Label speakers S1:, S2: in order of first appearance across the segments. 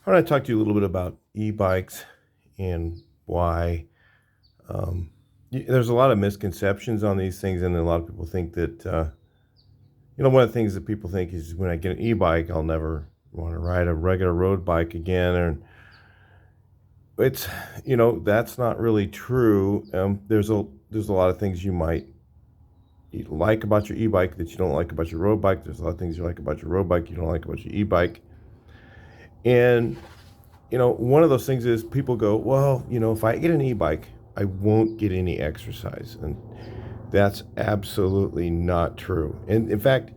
S1: I want to talk to you a little bit about e-bikes and why. There's a lot of misconceptions on these things, and a lot of people think that, one of the things that people think is when I get an e-bike, I'll never want to ride a regular road bike again. And it's, that's not really true. There's a lot of things you might like about your e-bike that you don't like about your road bike. There's a lot of things you like about your road bike you don't like about your e-bike. And one of those things is people go, well, if I get an e-bike, I won't get any exercise. And that's absolutely not true. And in fact,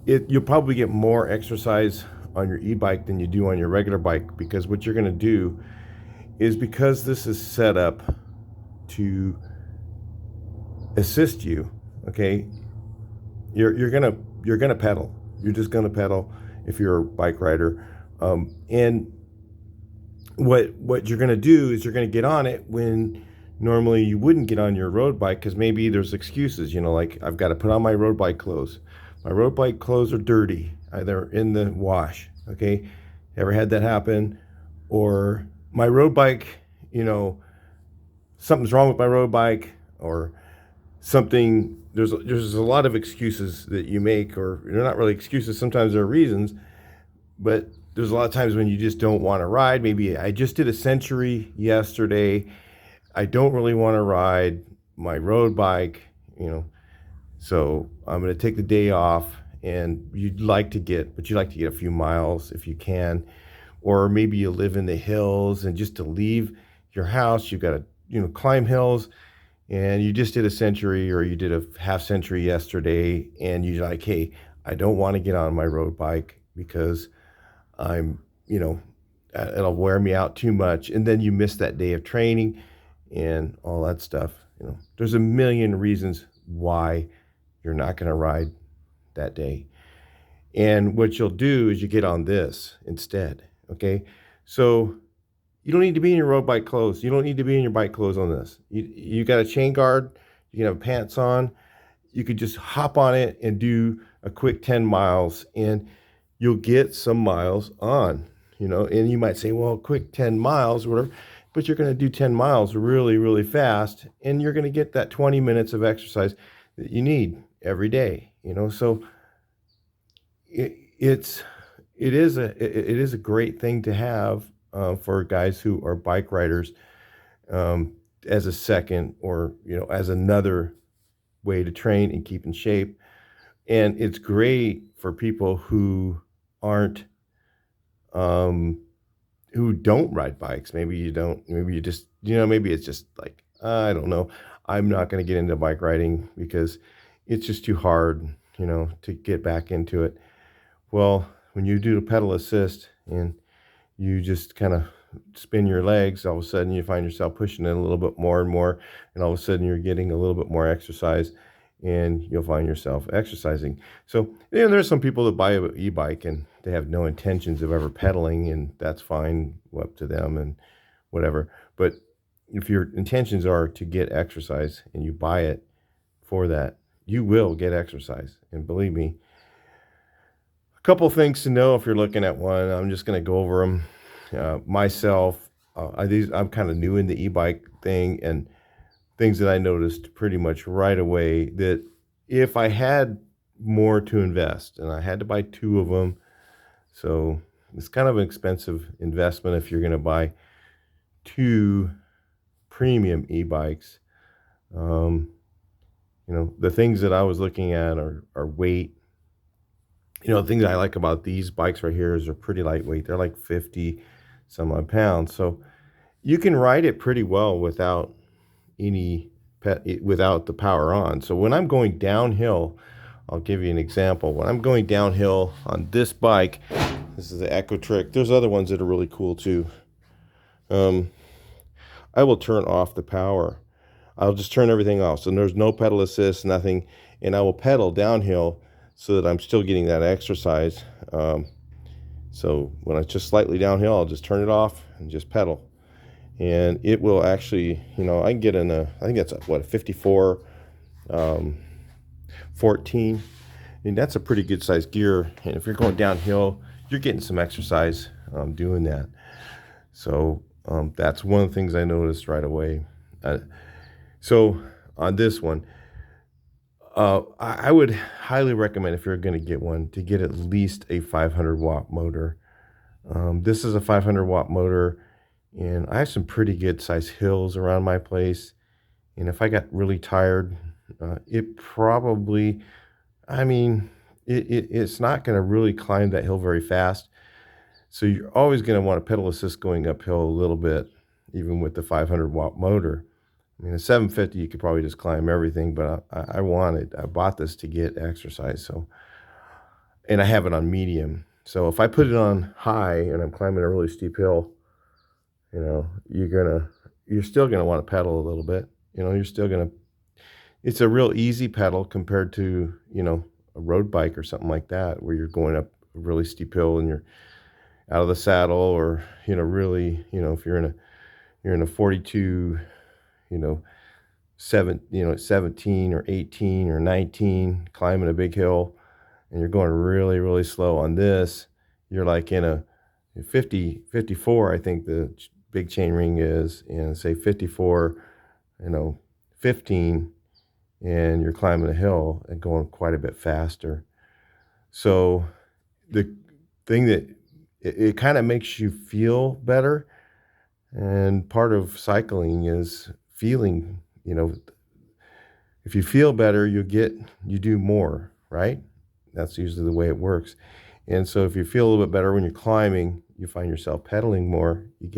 S1: you'll probably get more exercise on your e-bike than you do on your regular bike, because what you're going to do is, because this is set up to assist you, okay, you're gonna pedal. You're just gonna pedal if you're a bike rider. And what you're going to do is you're going to get on it when normally you wouldn't get on your road bike, because maybe there's excuses, like I've got to put on my road bike clothes. My road bike clothes are dirty. They're in the wash. Okay. Ever had that happen? Or my road bike, something's wrong with my road bike, or something, there's a lot of excuses that you make, or they're not really excuses. Sometimes they're reasons, but there's a lot of times when you just don't want to ride. Maybe I just did a century yesterday. I don't really want to ride my road bike, so I'm going to take the day off. And you'd like to get a few miles if you can. Or maybe you live in the hills, and just to leave your house, you've got to, climb hills, and you just did a century, or you did a half century yesterday, and you're like, hey, I don't want to get on my road bike because I'm, it'll wear me out too much. And then you miss that day of training and all that stuff. There's a million reasons why you're not going to ride that day. And what you'll do is you get on this instead. Okay. So you don't need to be in your road bike clothes. You don't need to be in your bike clothes on this. You got a chain guard. You can have pants on. You could just hop on it and do a quick 10 miles, and you'll get some miles on, and you might say, well, quick 10 miles or whatever, but you're going to do 10 miles really, really fast, and you're going to get that 20 minutes of exercise that you need every day, so it is a great thing to have for guys who are bike riders, as a second, or, as another way to train and keep in shape. And it's great for people who aren't, who don't ride bikes. Maybe you just, maybe it's just like, I don't know, I'm not going to get into bike riding because it's just too hard, to get back into it. Well, when you do the pedal assist and you just kind of spin your legs, all of a sudden you find yourself pushing it a little bit more and more, and all of a sudden you're getting a little bit more exercise, and you'll find yourself exercising. So, there's some people that buy an e-bike and they have no intentions of ever pedaling, and that's fine, up to them and whatever. But if your intentions are to get exercise and you buy it for that, you will get exercise. And believe me, a couple things to know if you're looking at one. I'm just going to go over them. Myself, I'm kind of new in the e-bike thing, and things that I noticed pretty much right away, that if I had more to invest, and I had to buy 2 of them, so it's kind of an expensive investment if you're going to buy 2 premium e-bikes. The things that I was looking at are weight. The things I like about these bikes right here is they're pretty lightweight. They're like 50 some odd pounds. So you can ride it pretty well without without the power on. So when I'm going downhill, I'll give you an example. When I'm going downhill on this bike, this is the Echo Trick. There's other ones that are really cool too. I will turn off the power. I'll just turn everything off. So there's no pedal assist, nothing. And I will pedal downhill so that I'm still getting that exercise. So when it's just slightly downhill, I'll just turn it off and just pedal. And it will actually, I can get in I think that's a 54, 14. I mean, that's a pretty good size gear. And if you're going downhill, you're getting some exercise doing that. So that's one of the things I noticed right away. So on this one, I would highly recommend, if you're going to get one, to get at least a 500 watt motor. This is a 500 watt motor, and I have some pretty good sized hills around my place. And if I got really tired, it probably, I mean, it's not going to really climb that hill very fast. So you're always going to want a pedal assist going uphill a little bit, even with the 500 watt motor. I mean, a 750, you could probably just climb everything, but I bought this to get exercise. So, and I have it on medium. So if I put it on high and I'm climbing a really steep hill, you're still gonna want to pedal a little bit. You're still gonna. It's a real easy pedal compared to a road bike or something like that, where you're going up a really steep hill and you're out of the saddle, or really, if you're in a 42, 17 or 18 or 19 climbing a big hill, and you're going really, really slow. On this, you're like in a 50, 54, I think the big chain ring is, and say 54, 15, and you're climbing a hill and going quite a bit faster. So the thing that it kind of makes you feel better, and part of cycling is feeling, if you feel better, you do more, right? That's usually the way it works. And so if you feel a little bit better when you're climbing, you find yourself pedaling more, you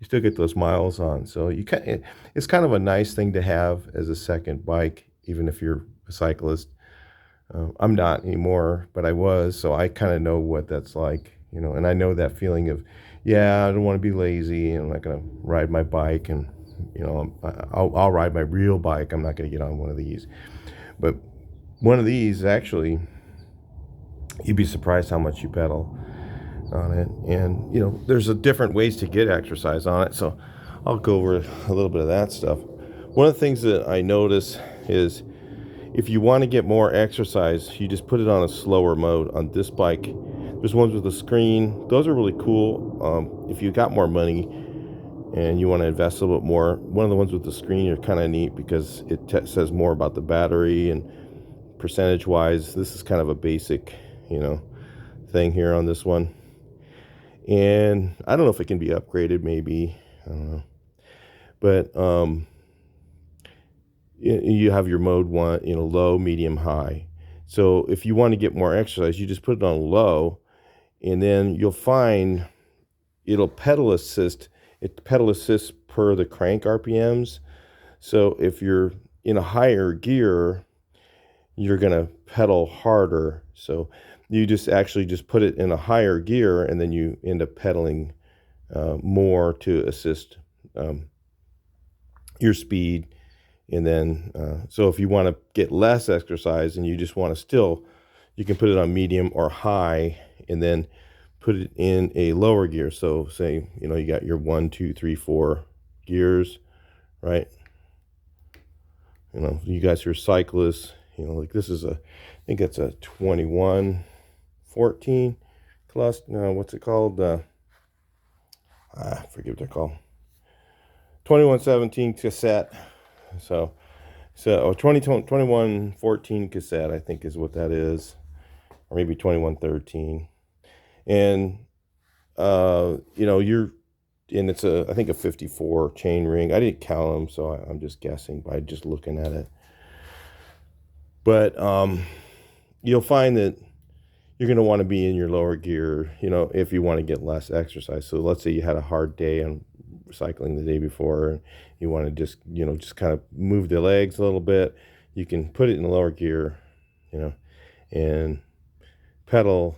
S1: still get those miles on. So it's kind of a nice thing to have as a second bike, even if you're a cyclist. I'm not anymore, but I was, so I kind of know what that's like, and I know that feeling of, I don't want to be lazy, and I'm not going to ride my bike, and I'll ride my real bike. I'm not going to get on one of these. But one of these, actually, you'd be surprised how much you pedal on it. And there's different ways to get exercise on it, so I'll go over a little bit of that stuff. One of the things that I notice is, if you want to get more exercise, you just put it on a slower mode. On this bike, there's ones with a screen. Those are really cool. If you got more money and you want to invest a little bit more, one of the ones with the screen are kind of neat, because it says more about the battery, and percentage wise, this is kind of a basic thing here on this one. And I don't know if it can be upgraded, maybe, I don't know, but you have your mode one, low, medium, high. So if you want to get more exercise, you just put it on low, and then you'll find it'll pedal assist. It pedal assists per the crank RPMs. So if you're in a higher gear, you're going to pedal harder. So you just put it in a higher gear, and then you end up pedaling more to assist your speed. And then, so if you want to get less exercise and you just want to you can put it on medium or high, and then put it in a lower gear. So say, you got your 1, 2, 3, 4 gears, right? You guys who are cyclists, like this is I think it's a 2114 cluster. No, what's it called? I forget what they're called. 2117 cassette. So 2114 cassette, I think, is what that is, or maybe 2113. And and it's I think a 54 chain ring. I didn't count them, so I'm just guessing by just looking at it. But you'll find that you're going to want to be in your lower gear, if you want to get less exercise. So let's say you had a hard day on cycling the day before, and you want to just kind of move the legs a little bit. You can put it in the lower gear, and pedal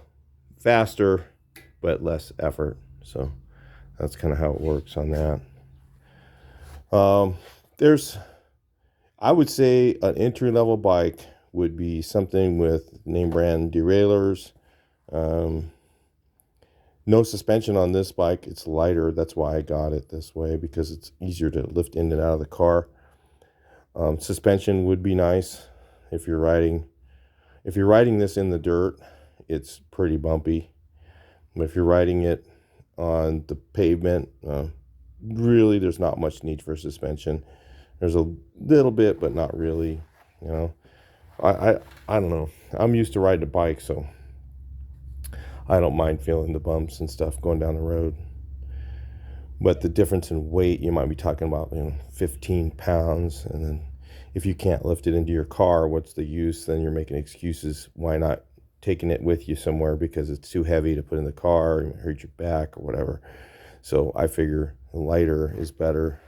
S1: faster but less effort. So that's kind of how it works on that. I would say an entry-level bike would be something with name brand derailleurs. No suspension on this bike. It's lighter. That's why I got it this way, because it's easier to lift in and out of the car. Suspension would be nice if you're riding this in the dirt. It's pretty bumpy. But if you're riding it on the pavement, really there's not much need for suspension. There's a little bit, but not really, you know. I, I, I don't know. I'm used to riding a bike, so I don't mind feeling the bumps and stuff going down the road. But the difference in weight, you might be talking about, 15 pounds. And then if you can't lift it into your car, what's the use? Then you're making excuses. Why not taking it with you somewhere because it's too heavy to put in the car and hurt your back or whatever. So I figure lighter is better.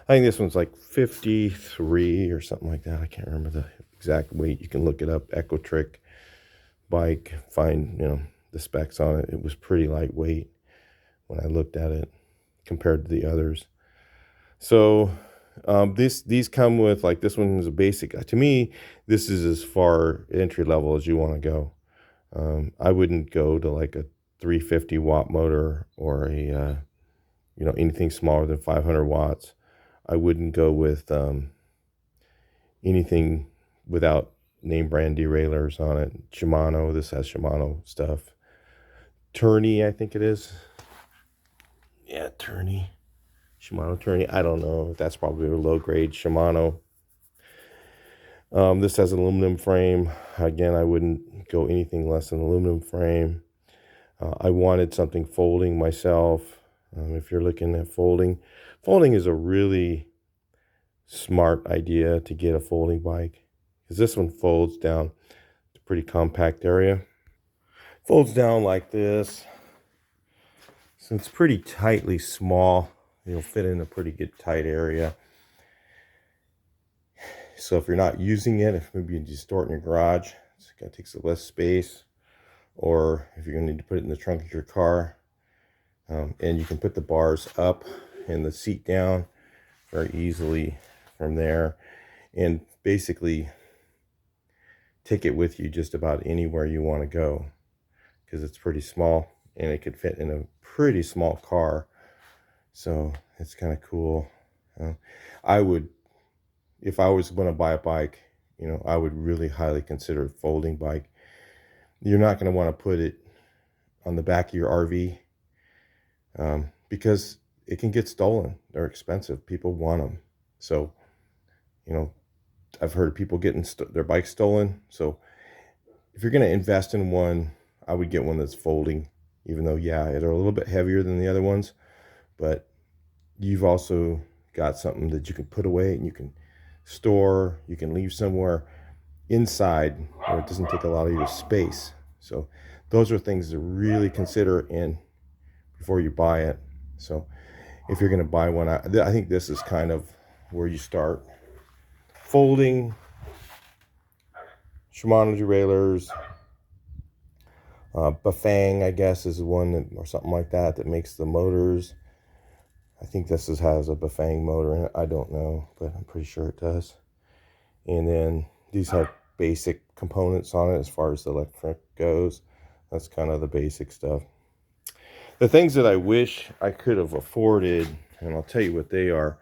S1: I think this one's like 53 or something like that. I can't remember the exact weight. You can look it up. Ecotric bike, find, the specs on it. It was pretty lightweight when I looked at it compared to the others. So these come with, like, this one is a basic. To me, this is as far entry level as you want to go. I wouldn't go to like a 350 watt motor or a anything smaller than 500 watts. I wouldn't go with anything without name brand derailleurs on it. Shimano, this has Shimano stuff. Tourney, I think it is. Yeah, Tourney. Shimano Tourney. I don't know. That's probably a low grade Shimano. This has an aluminum frame. Again, I wouldn't go anything less than aluminum frame. I wanted something folding myself. If you're looking at folding is a really smart idea to get a folding bike, because this one folds down. It's a pretty compact area. Folds down like this. So it's pretty tightly small. It'll fit in a pretty good tight area. So if you're not using it, if maybe you just store it in your garage, it's going to take some less space. Or if you're going to need to put it in the trunk of your car, and you can put the bars up and the seat down very easily from there, and basically take it with you just about anywhere you want to go, because it's pretty small and it could fit in a pretty small car. So it's kind of cool. I would, if I was going to buy a bike, I would really highly consider a folding bike. You're not going to want to put it on the back of your RV, because it can get stolen. They're expensive. People want them. So, I've heard of people getting their bikes stolen. So if you're going to invest in one, I would get one that's folding, even though, yeah, they're a little bit heavier than the other ones, but you've also got something that you can put away and you can store, you can leave somewhere inside where it doesn't take a lot of your space. So those are things to really consider in before you buy it. So if you're going to buy one, I think this is kind of where you start. Folding, Shimano derailleurs, Bafang, I guess, is one that, or something like that makes the motors. I think this has a Bafang motor in it. I don't know, but I'm pretty sure it does. And then these have basic components on it as far as the electric goes. That's kind of the basic stuff. The things that I wish I could have afforded, and I'll tell you what they are,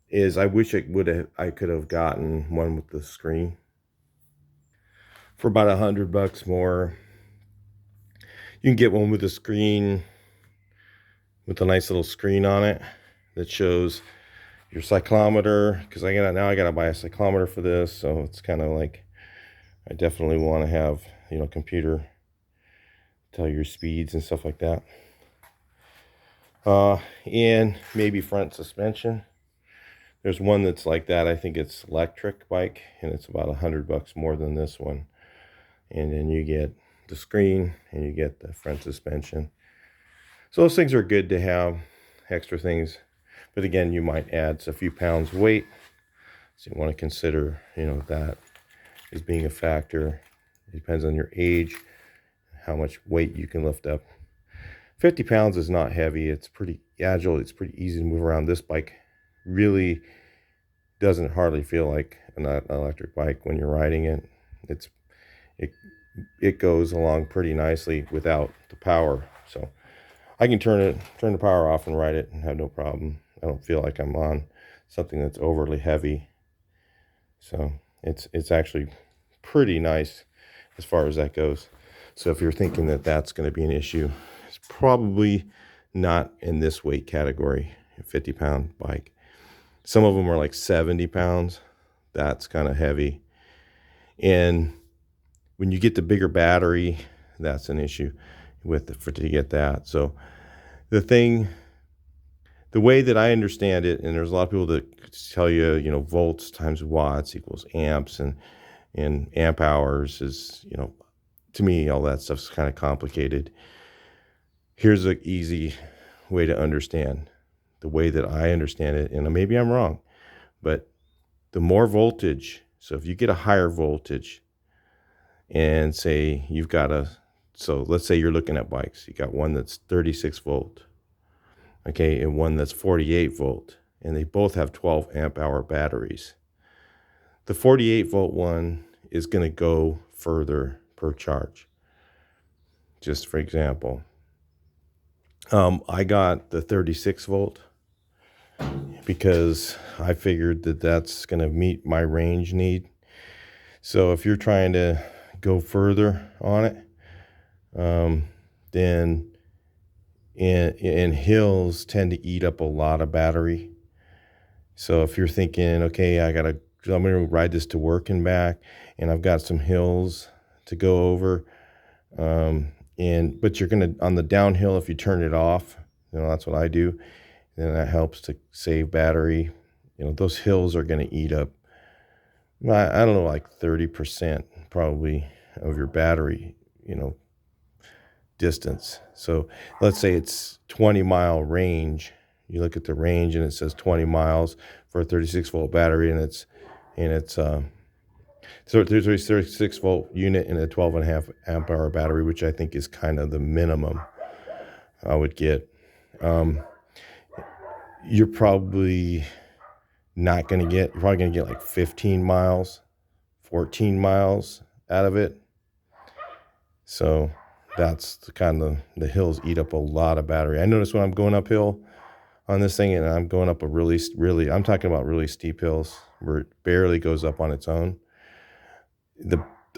S1: is I wish I could have gotten one with the screen for about $100 more. You can get one with a screen, with a nice little screen on it that shows your cyclometer, because I gotta buy a cyclometer for this. So it's kind of like, I definitely want to have, computer tell your speeds and stuff like that. And maybe front suspension. There's one that's like that. I think it's electric bike, and it's about $100 more than this one. And then you get the screen and you get the front suspension. So those things are good to have, extra things. But again, you might add a few pounds weight. So you want to consider, that as being a factor. It depends on your age, how much weight you can lift up. 50 pounds is not heavy. It's pretty agile. It's pretty easy to move around. This bike really doesn't hardly feel like an electric bike when you're riding it. It goes along pretty nicely without the power. So I can turn the power off and ride it and have no problem. I don't feel like I'm on something that's overly heavy. So it's actually pretty nice as far as that goes. So if you're thinking that that's going to be an issue, it's probably not in this weight category, a 50-pound bike. Some of them are like 70 pounds. That's kind of heavy. And when you get the bigger battery, that's an issue to get that. So the way that I understand it, and there's a lot of people that tell you, volts times watts equals amps, and amp hours is, to me, all that stuff's kind of complicated. Here's an easy way to understand the way that I understand it, and maybe I'm wrong, but the more voltage, so if you get a higher voltage and say so let's say you're looking at bikes, you got one that's 36 volt, okay, and one that's 48 volt, and they both have 12 amp hour batteries. The 48 volt one is going to go further per charge. Just for example, I got the 36 volt because I figured that that's going to meet my range need. So if you're trying to go further on it, then in hills tend to eat up a lot of battery. So if you're thinking, okay, I'm going to ride this to work and back, and I've got some hills to go over, but you're going to, on the downhill, if you turn it off, that's what I do, then that helps to save battery. Those hills are going to eat up, I don't know, like 30% probably of your battery, distance. So let's say it's 20-mile range. You look at the range and it says 20 miles for a 36 volt battery, and it's so there's a 36 volt unit and a 12.5 amp hour battery, which I think is kind of the minimum I would get. You're probably going to get like 15 miles, 14 miles out of it. So that's the hills eat up a lot of battery. I notice when I'm going uphill on this thing, and I'm going up I'm talking about really steep hills where it barely goes up on its own.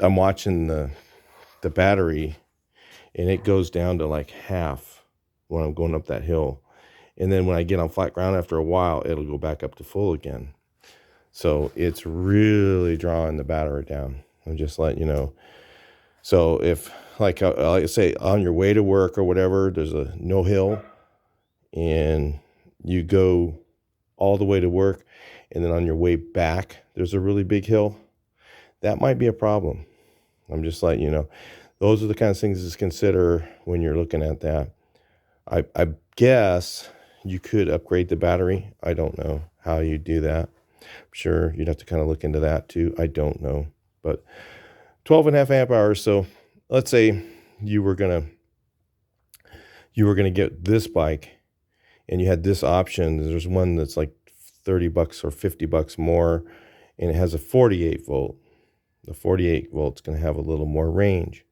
S1: I'm watching the battery, and it goes down to like half when I'm going up that hill. And then when I get on flat ground after a while, it'll go back up to full again. So it's really drawing the battery down. I'm just letting you know. So if, like I say, on your way to work or whatever, there's no hill, and you go all the way to work, and then on your way back, there's a really big hill, that might be a problem. I'm just letting you know. Those are the kind of things to consider when you're looking at that. I guess you could upgrade the battery. I don't know how you do that. I'm sure you'd have to kind of look into that too. I don't know. But 12.5 amp hours. So let's say you were gonna get this bike, and you had this option. There's one that's like $30 or $50 more, and it has a 48 volt. The 48 volt's going to have a little more range.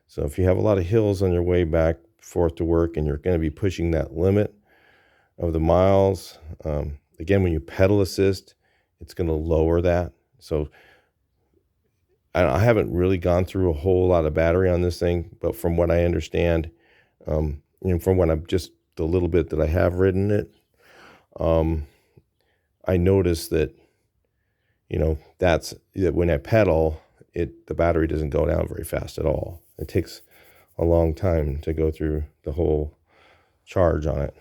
S1: So if you have a lot of hills on your way back forth to work, and you're going to be pushing that limit of the miles, again, when you pedal assist, it's going to lower that. So I haven't really gone through a whole lot of battery on this thing, but from what I understand, from what the little bit that I have ridden it, I noticed that, that when I pedal, the battery doesn't go down very fast at all. It takes a long time to go through the whole charge on it,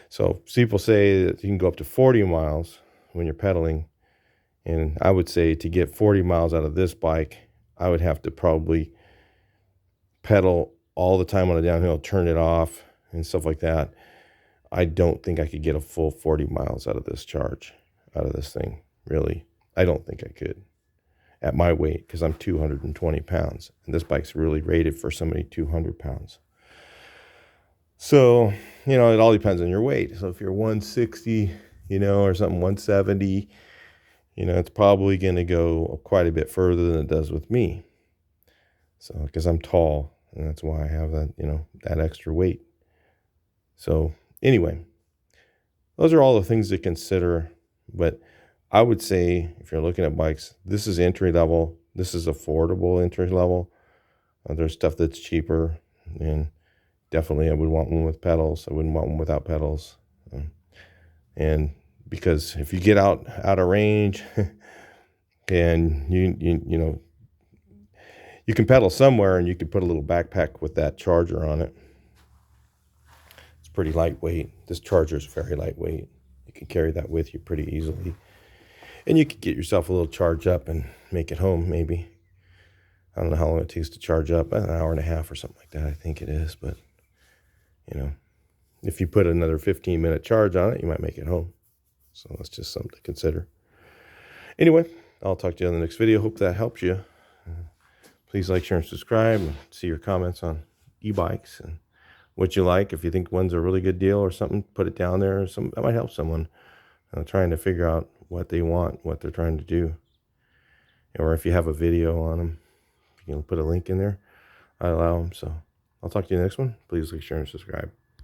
S1: So people say that you can go up to 40 miles when you're pedaling. And I would say to get 40 miles out of this bike, I would have to probably pedal all the time on a downhill, turn it off and stuff like that. I don't think I could get a full 40 miles out of this charge, out of this thing, really. I don't think I could at my weight, because I'm 220 pounds. And this bike's really rated for somebody 200 pounds. So, it all depends on your weight. So if you're 160, or something, 170, it's probably going to go quite a bit further than it does with me. So, because I'm tall, and that's why I have that, that extra weight. So anyway, those are all the things to consider. But I would say, if you're looking at bikes, this is entry level. This is affordable entry level. There's stuff that's cheaper, and definitely I would want one with pedals. I wouldn't want one without pedals. And because if you get out of range and you know, you can pedal somewhere, and you can put a little backpack with that charger on it. It's pretty lightweight. This charger is very lightweight. You can carry that with you pretty easily. And you could get yourself a little charge up and make it home, maybe. I don't know how long it takes to charge up, an hour and a half or something like that, I think it is. But, you know, if you put another 15-minute charge on it, you might make it home. So that's just something to consider. Anyway, I'll talk to you in the next video. Hope that helps you. Please like, share, and subscribe. And see your comments on e-bikes and what you like. If you think one's a really good deal or something, put it down there. That might help someone trying to figure out what they want, what they're trying to do. Or if you have a video on them, you can put a link in there. I allow them. So I'll talk to you in the next one. Please like, share, and subscribe.